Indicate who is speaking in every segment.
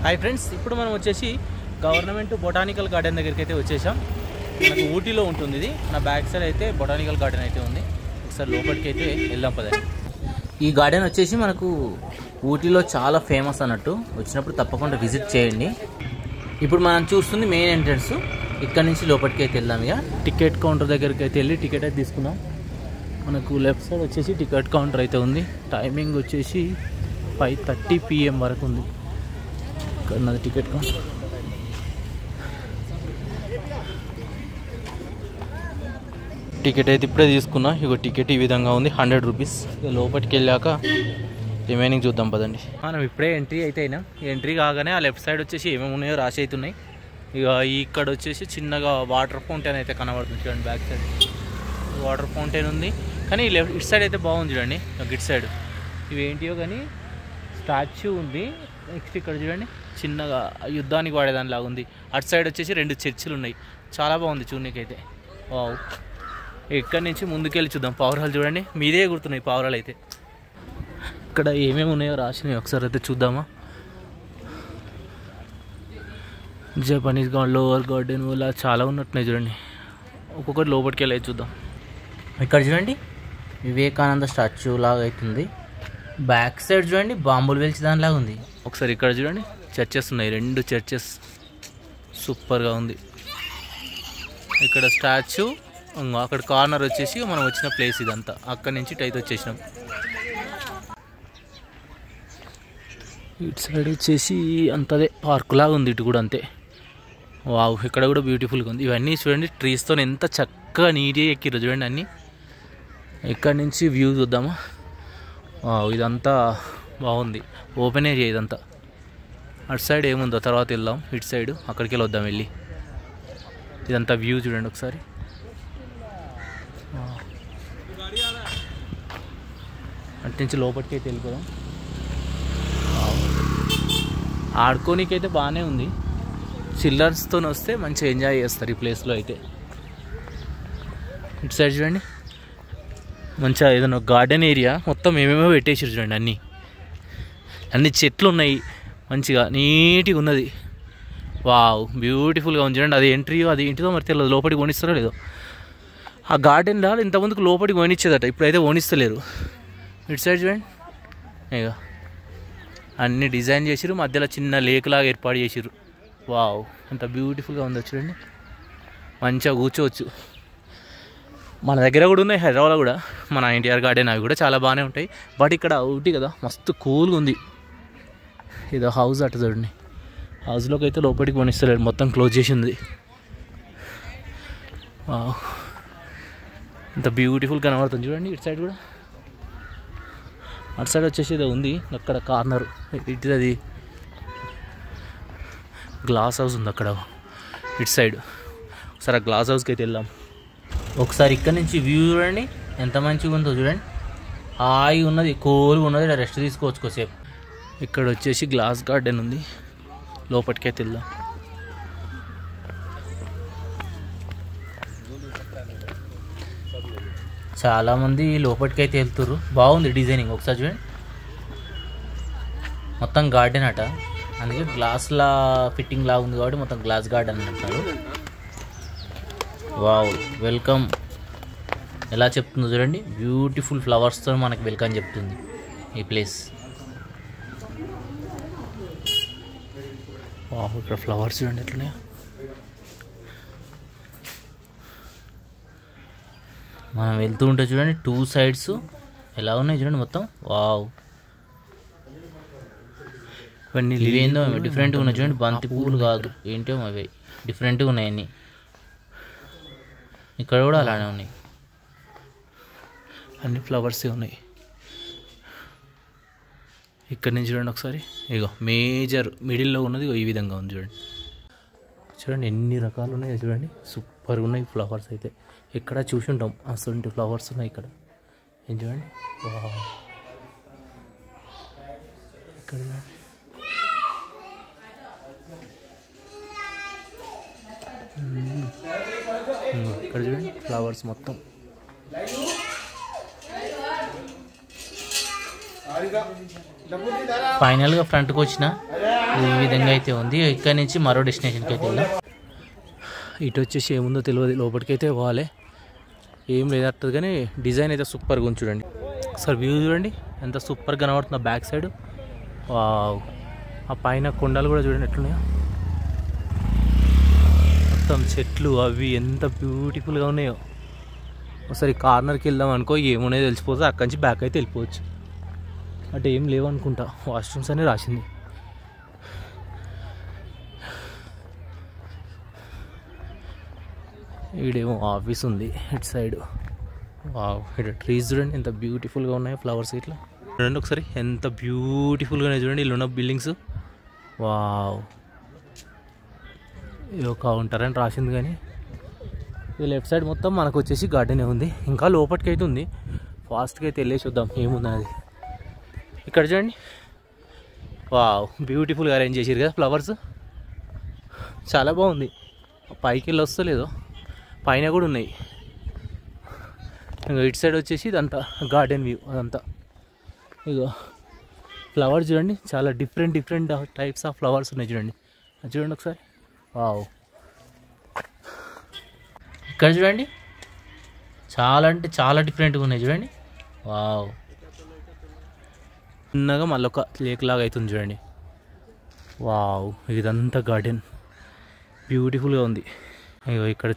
Speaker 1: Hi friends, ఇప్పుడు మనం వచ్చేసి గవర్నమెంట్ బొటానికల్ గార్డెన్ దగ్గరికి అయితే వచ్చేసాం. మనకు ఊటీలో ఉంటుంది ఇది. నా బ్యాక్ సైడ్ అయితే బొటానికల్ గార్డెన్ అయితే ఉంది. ఒకసారి లోపలికి అయితే వెళ్దాం పదండి. ఈ గార్డెన్ వచ్చేసి మనకు ఊటీలో చాలా ఫేమస్ అన్నట్టు. వచ్చినప్పుడు తప్పకుండా విజిట్ చేయండి. ఇప్పుడు మనం చూస్తుంది మెయిన్ ఎంట్రన్స్. ఇక్కడ నుంచి లోపలికి అయితే వెళ్దాం. ఇక టికెట్ కౌంటర్ దగ్గరికి అయితే వెళ్ళి టికెట్ అయితే తీసుకున్నాం. మనకు లెఫ్ట్ సైడ్ వచ్చేసి టికెట్ కౌంటర్ అయితే ఉంది. టైమింగ్ వచ్చేసి 5:30 PM వరకు ఉంది. ఇక్కడ ఉన్నది టికెట్ కౌంటర్. టికెట్ అయితే ఇప్పుడే తీసుకున్నా. ఇగో టికెట్ ఈ విధంగా ఉంది, 100 రూపీస్. ఇక లోపలికి వెళ్ళాక రిమైనింగ్ చూద్దాం పదండి. మనం ఇప్పుడే ఎంట్రీ అయితే అయినాం. ఎంట్రీ కాగానే ఆ లెఫ్ట్ సైడ్ వచ్చేసి ఏమేమి ఉన్నాయో రాసి అవుతున్నాయి. ఇక ఇక్కడ వచ్చేసి చిన్నగా వాటర్ ఫౌంటైన్ అయితే కనబడుతుంది. చూడండి బ్యాక్ సైడ్ వాటర్ ఫౌంటైన్ ఉంది. కానీ ఇటు సైడ్ అయితే బాగుంది చూడండి. ఇటు సైడ్ ఇవేంటియో కానీ స్టాచ్యూ ఉంది. నెక్స్ట్ ఇక్కడ చూడండి చిన్నగా యుద్ధానికి వాడేదానిలాగా ఉంది. అటు సైడ్ వచ్చేసి 2 చర్చిలు ఉన్నాయి. చాలా బాగుంది చూడనీకైతే. వావ్. ఇక్కడి నుంచి ముందుకెళ్ళి చూద్దాం. పావురాలు చూడండి, మీదే గుర్తున్నాయి పావురాలు అయితే. ఇక్కడ ఏమేమి ఉన్నాయో రాసినాయి, ఒకసారి అయితే చూద్దామా. జపనీస్ గార్డెన్, లోవర్ గార్డెన్ ఇలా చాలా ఉన్నట్టున్నాయి చూడండి. ఒక్కొక్కటి లోపలికి వెళ్ళి చూద్దాం. ఇక్కడ చూడండి వివేకానంద స్టాచ్యూ లాగా అవుతుంది. బ్యాక్ సైడ్ చూడండి బాంబులు వెలిచి దానిలాగా ఉంది. ఒకసారి ఇక్కడ చూడండి చర్చెస్ ఉన్నాయి, 2 చర్చెస్. సూపర్గా ఉంది. ఇక్కడ స్టాచ్యూ, అక్కడ కార్నర్ వచ్చేసి మనం వచ్చిన ప్లేస్ ఇదంతా. అక్కడి నుంచి ఇటు అయితే వచ్చేసినాం. ఇటు సైడ్ వచ్చేసి అంతదే పార్క్ లాగా ఉంది. ఇటు కూడా అంతే. వావ్, ఇక్కడ కూడా బ్యూటిఫుల్గా ఉంది. ఇవన్నీ చూడండి ట్రీస్తో ఎంత చక్కగా నీట్గా ఎక్కిరు చూడండి అన్నీ. ఇక్కడ నుంచి వ్యూ చూద్దామా. ఇదంతా బాగుంది, ఓపెన్ ఏరియా ఇదంతా. అటు సైడ్ ఏముందో తర్వాత వెళ్దాం. ఇటు సైడ్ అక్కడికి వెళ్ళి వద్దాం వెళ్ళి. ఇదంతా వ్యూ చూడండి ఒకసారి. అటు నుంచి లోపలికి అయితే వెళ్ళిపోదాం. ఆడుకోనికైతే బాగానే ఉంది. చిల్లర్స్తో వస్తే మంచిగా ఎంజాయ్ చేస్తారు ఈ ప్లేస్లో అయితే. ఇటు సైడ్ చూడండి మంచిగా ఏదైనా గార్డెన్ ఏరియా మొత్తం ఏమేమో పెట్టేసారు చూడండి. అన్ని చెట్లు ఉన్నాయి, మంచిగా నీట్గా ఉన్నది. వావ్, బ్యూటిఫుల్గా ఉంది చూడండి. అది ఎంట్రీయో అది ఏంటిదో మరి తెలియదు, లోపలికి కొనిస్తారో లేదో. ఆ గార్డెన్లో ఇంతకుముందుకు లోపలికి కొనిచ్చేదట, ఇప్పుడైతే కొనిస్తలేరు. ఇటు సైడ్ చూడండి ఇక అన్నీ డిజైన్ చేసిరు. మధ్యలో చిన్న లేక్ లాగా ఏర్పాటు చేసిరు. వావ్, ఎంత బ్యూటిఫుల్గా ఉందో చూడండి. మంచిగా కూర్చోవచ్చు. మన దగ్గర కూడా ఉన్నాయి హైదరాబాద్లో కూడా, మన ఎన్టీఆర్ గార్డెన్ అవి కూడా చాలా బాగానే ఉంటాయి. బట్ ఇక్కడ ఊటీ కదా మస్తు కూల్గా ఉంది. ఏదో హౌస్ అటు చూడండి. హౌస్లోకి అయితే లోపలికి కొనిస్తలేరు, మొత్తం క్లోజ్ చేసి ఉంది. వావ్, ఎంత బ్యూటిఫుల్ కనబడుతుంది చూడండి. ఇటు సైడ్ కూడా, అటు సైడ్ వచ్చేసి ఏదో ఉంది అక్కడ కార్నర్. ఇటు అది గ్లాస్ హౌస్ ఉంది అక్కడ. ఇటు సైడ్ ఒకసారి ఆ గ్లాస్ హౌస్కి అయితే వెళ్దాం. ఒకసారి ఇక్కడ నుంచి వ్యూ చూడండి ఎంత మంచిగా ఉందో చూడండి. హాయిగా ఉన్నది, కూల్గా ఉన్నది. రెస్ట్ తీసుకోవచ్చు కొద్దిసేపు. ఇక్కడ వచ్చేసి గ్లాస్ గార్డెన్ ఉంది, లోపలికైతే వెళ్దాం. చాలామంది లోపలికైతే వెళ్తుర్రు. బాగుంది డిజైనింగ్, ఒకసారి చూడండి. మొత్తం గార్డెన్ అట, అందుకే గ్లాస్లా ఫిట్టింగ్ లాగా ఉంది కాబట్టి మొత్తం గ్లాస్ గార్డెన్ అంటారు. వావ్, వెల్కమ్ ఎలా చెప్తుందో చూడండి. బ్యూటిఫుల్ ఫ్లవర్స్తో మనకి వెల్కమ్ చెప్తుంది ఈ ప్లేస్. వావ్, ఇక్కడ ఫ్లవర్స్ చూడండి ఎట్లున్నాయో. మనం వెళ్తూ ఉంటే చూడండి 2 sides ఎలా ఉన్నాయి చూడండి మొత్తం. వావ్, ఇవన్నీ ఇవేందో డిఫరెంట్గా ఉన్నాయి చూడండి. బంతి పువ్వులు కాదు ఏంటో అవి డిఫరెంట్గా ఉన్నాయి అన్నీ. ఇక్కడ కూడా అలానే ఉన్నాయి, అన్ని ఫ్లవర్సే ఉన్నాయి. ఇక్కడ నుంచి చూడండి ఒకసారి. ఇగో మేజర్ మిడిల్లో ఉన్నది ఈ విధంగా ఉంది చూడండి. చూడండి ఎన్ని రకాలు ఉన్నాయి చూడండి. సూపర్గా ఉన్నాయి ఫ్లవర్స్ అయితే. ఎక్కడ చూసి ఉంటాం అసలు ఫ్లవర్స్ ఉన్నాయి ఇక్కడ. ఏం చూడండి. ఇక్కడ ఇక్కడ చూడండి ఫ్లవర్స్ మొత్తం. ఫైనల్గా ఫ్రంట్కి వచ్చిన ఈ విధంగా అయితే ఉంది. ఇక్కడ నుంచి మరో డెస్టినేషన్కి అయితే వెళ్దాం. ఇటు వచ్చేసి ఏముందో తెలియదు, లోపలికైతే పోవాలి. ఏం లేదట్టదు కానీ డిజైన్ అయితే సూపర్గా ఉంది చూడండి. ఒకసారి వ్యూ చూడండి ఎంత సూపర్గా కనబడుతుందో బ్యాక్ సైడ్. వావ్, ఆ పైన కొండలు కూడా చూడండి ఎట్లున్నాయో, మొత్తం చెట్లు అవి ఎంత బ్యూటిఫుల్గా ఉన్నాయో. ఒకసారి కార్నర్కి వెళ్దాం అనుకో, ఏమున్నాయో తెలిసిపోతే అక్కడి నుంచి బ్యాక్ అయితే వెళ్ళిపోవచ్చు. అంటే ఏం లేవనుకుంటా, వాష్రూమ్స్ అని రాసింది. ఈడేమో ఆఫీస్ ఉంది ఇటు సైడ్. వావ్, ఇక్కడ ట్రీస్ చూడండి ఎంత బ్యూటిఫుల్గా ఉన్నాయో, ఫ్లవర్స్ ఇట్లా చూడండి ఒకసారి ఎంత బ్యూటిఫుల్గా ఉన్నాయి చూడండి ఇల్లు ఉన్న బిల్డింగ్స్. వావ్, ఇది కౌంటర్ అని రాసింది కానీ ఇది లెఫ్ట్ సైడ్ మొత్తం మనకు వచ్చేసి గార్డెనే ఉంది. ఇంకా లోపలికి అయితే ఉంది, ఫాస్ట్గా అయితే వెళ్ళేసి చూద్దాం ఏమున్నది. ఇక్కడ చూడండి, వావ్ బ్యూటిఫుల్గా అరేంజ్ చేసారు కదా ఫ్లవర్స్, చాలా బాగుంది. పైకి వెళ్ళి వస్తలేదో, పైన కూడా ఉన్నాయి. ఇంకా ఇటు సైడ్ వచ్చేసి ఇదంతా గార్డెన్ వ్యూ అదంతా. ఇగో ఫ్లవర్స్ చూడండి, చాలా డిఫరెంట్ టైప్స్ ఆఫ్ ఫ్లవర్స్ ఉన్నాయి చూడండి. అది చూడండి ఒకసారి. వావ్, ఇక్కడ చూడండి చాలా అంటే చాలా డిఫరెంట్గా ఉన్నాయి చూడండి. వావ్, చిన్నగా మళ్ళీ ఒక లేక్ లాగా అవుతుంది చూడండి. వావ్, ఇదంతా గార్డెన్ బ్యూటిఫుల్గా ఉంది. ఇక ఇక్కడ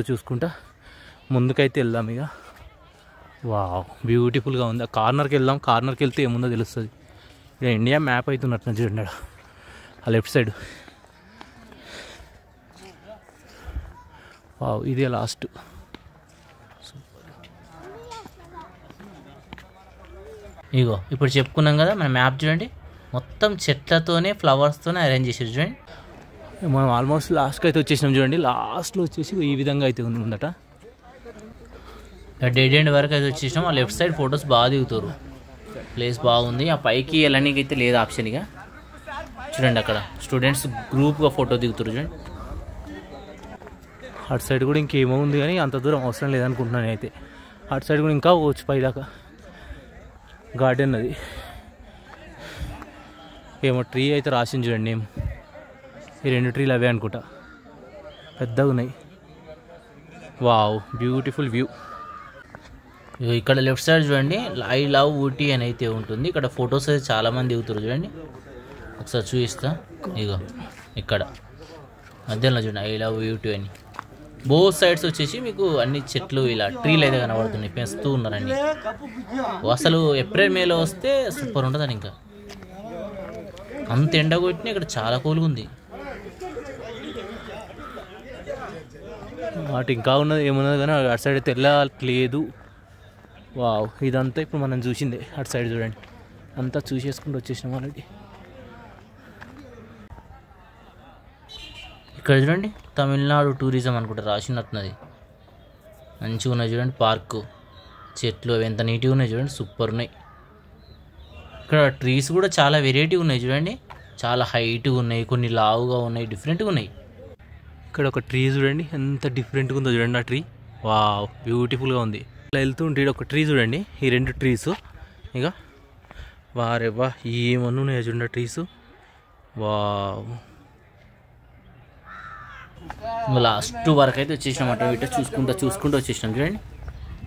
Speaker 1: చూసుకుంటా ముందుకైతే వెళ్దాం ఇక. వావ్, బ్యూటిఫుల్గా ఉంది. ఆ కార్నర్కి వెళ్దాం, కార్నర్కి వెళ్తే ఏముందో తెలుస్తుంది. ఇక ఇండియా మ్యాప్ అవుతున్నట్టు చూడండి ఆ లెఫ్ట్ సైడ్. వావ్, ఇదే లాస్ట్. ఇగో ఇప్పుడు చెప్పుకున్నాం కదా, మన మ్యాప్ చూడండి మొత్తం చెట్లతోనే ఫ్లవర్స్తోనే అరేంజ్ చేసారు చూడండి. మనం ఆల్మోస్ట్ లాస్ట్కి అయితే వచ్చేసినాం చూడండి. లాస్ట్లో వచ్చేసి ఈ విధంగా అయితే ఉంది ముందట. డెడ్ ఎండ్ వరకు అయితే వచ్చేసినాం. ఆ లెఫ్ట్ సైడ్ ఫొటోస్ బాగా దిగుతారు, ప్లేస్ బాగుంది. ఆ పైకి వెళ్ళడానికి అయితే లేదు ఆప్షన్. ఇక చూడండి అక్కడ స్టూడెంట్స్ గ్రూప్గా ఫోటో దిగుతారు చూడండి. అటు సైడ్ కూడా ఇంకేమో ఉంది కానీ అంత దూరం అవసరం లేదనుకుంటున్నాను అయితే. అటు సైడ్ కూడా ఇంకా పోవచ్చు పైదాకా, గార్డెన్ అది. ఏమో ట్రీ అయితే రాసింది చూడండి నేమ్. ఈ 2 ట్రీలు అవే అనుకుంటా, పెద్దగా ఉన్నాయి. Wow, beautiful view. ఇక్కడ లెఫ్ట్ సైడ్ చూడండి ఐ లవ్ ఊటీ అని అయితే ఉంటుంది. ఇక్కడ ఫొటోస్ అయితే చాలామంది దిగుతారు చూడండి. ఒకసారి చూపిస్తా. ఇగో ఇక్కడ మధ్యలో చూడండి ఐ లవ్ ఊటీ అని. బోత్ సైడ్స్ వచ్చేసి మీకు అన్ని చెట్లు ఇలా ట్రీలు అయితే కనబడుతున్నాయి, పెంచుతూ ఉన్నారండి. అసలు ఏప్రిల్ మేలో వస్తే సూపర్ ఉంటుందని. ఇంకా అంత ఎండ కొట్టినా ఇక్కడ చాలా కూల్గా ఉంది. అటు ఇంకా ఉన్నది ఏమున్నది కానీ అటు సైడ్ అయితే వెళ్ళలేదు. వావ్, ఇదంతా ఇప్పుడు మనం చూసిందే. అటు సైడ్ చూడండి అంతా చూసేసుకుంటూ వచ్చేసినాం ఆల్రెడీ. ఇక్కడ చూడండి తమిళనాడు టూరిజం అనుకుంటా రాసినట్టున్నది. మంచిగా ఉన్నాయి చూడండి, పార్కు చెట్లు అవి ఎంత నీట్గా ఉన్నాయి చూడండి, సూపర్ ఉన్నాయి. ఇక్కడ ట్రీస్ కూడా చాలా వెరైటీగా ఉన్నాయి చూడండి, చాలా హైట్గా ఉన్నాయి, కొన్ని లావుగా ఉన్నాయి, డిఫరెంట్గా ఉన్నాయి. ఇక్కడ ఒక ట్రీ చూడండి ఎంత డిఫరెంట్గా ఉందో చూడండి ఆ ట్రీ. వావ్, బ్యూటిఫుల్గా ఉంది. ఇలా వెళ్తూ ఉంటే ఒక ట్రీ చూడండి, ఈ 2 ట్రీస్ ఇక వారేవా ఏమన్నా ఉన్నాయో చూడండి ఆ ట్రీస్. వావ్, లాస్ట్ వరకు అయితే వచ్చేసినాం అటు ఇటు చూసుకుంటూ వచ్చేసినాం చూడండి.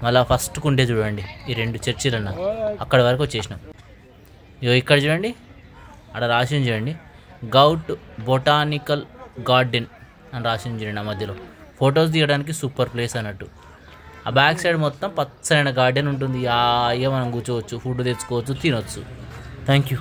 Speaker 1: మళ్ళీ ఫస్ట్ కుంటే చూడండి ఈ 2 చర్చిలు అన్న, అక్కడ వరకు వచ్చేసినాం. ఇగో ఇక్కడ చూడండి అక్కడ రాసింది చూడండి, గౌట్ బొటానికల్ గార్డెన్ అని రాసింది చూడండి. ఆ మధ్యలో ఫొటోస్ తీయడానికి సూపర్ ప్లేస్ అన్నట్టు. ఆ బ్యాక్ సైడ్ మొత్తం పచ్చని గార్డెన్ ఉంటుంది. ఇక మనం కూర్చోవచ్చు, ఫుడ్ తెచ్చుకోవచ్చు, తినొచ్చు. Thank you.